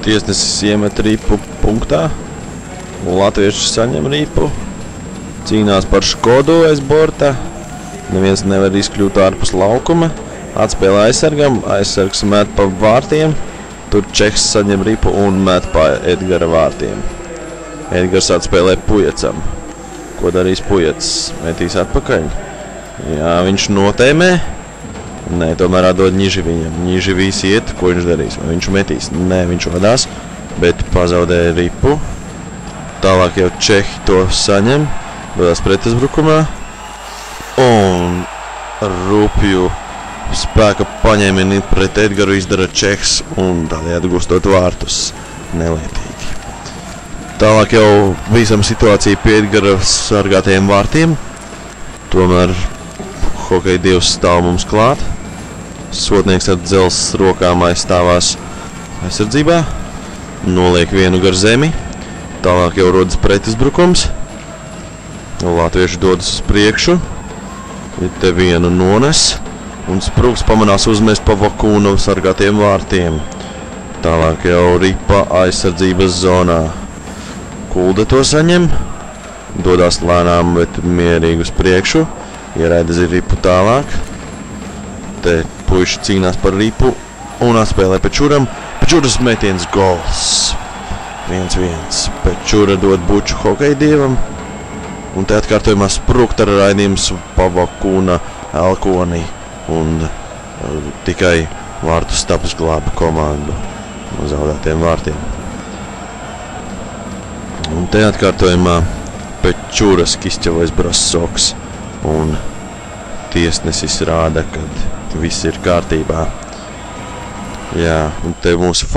Tiesnesis iemet ripu punktā. Latvieši saņem ripu. Cīnās par Škodu aiz borta. Neviens nevar izkļūt ārpus laukuma. Atspēlē aizsargam. Aizsargs met pa vārtiem. Tur Čehs saņem ripu un met pa Edgara vārtiem. Edgars atspēlē Pujecam. Ko darīs Pujets? Metīs atpakaļ. Jā, viņš notēmē. Nē, tomēr atdod Ņiživiņam. Ņiživīs iet. Ko viņš darīs? Vai viņš metīs? Nē, viņš vadās, bet pazaudēja ripu. Tālāk jau Čehi to saņem. Dodās pretuzbrukumā. Un rupju spēka paņēmieni pret Edgaru izdara Čehs un tādējādi gūstot vārtus nelietīgi. Tālāk jau visam situācija pie Edgara sargātajiem vārtiem. Tomēr hokeja dievs stāv mums klāt. Sotnieks ar dzels rokām aizstāvās aizsardzībā. Noliek vienu gar zemi. Tālāk jau rodas pretuzbrukums. Latvieši dodas uz priekšu. Ir te vienu nones. Un Spruks pamanās uzmest pa Vakūnu sargātiem vārtiem. Tālāk jau ripa aizsardzības zonā. Kulde to saņem. Dodās lēnām, bet mierīgi uz priekšu. Ieraida ripu tālāk. Te puiši cīnās par ripu un atspēlē Pečuram. Pečuras metiens gols. 1-1. Pečura dod buču hokeja dievam. Un te atkārtojumā Sprukta raidījums pa Vakūna Elkoni. Un tikai vārtu staps glāba komandu no zaudētiem vārtiem. Un te atkārtojumā Pečuras Kisķevais Brasoks un tiesnesis rāda, kad viss ir kārtībā. Jā, un te mūsu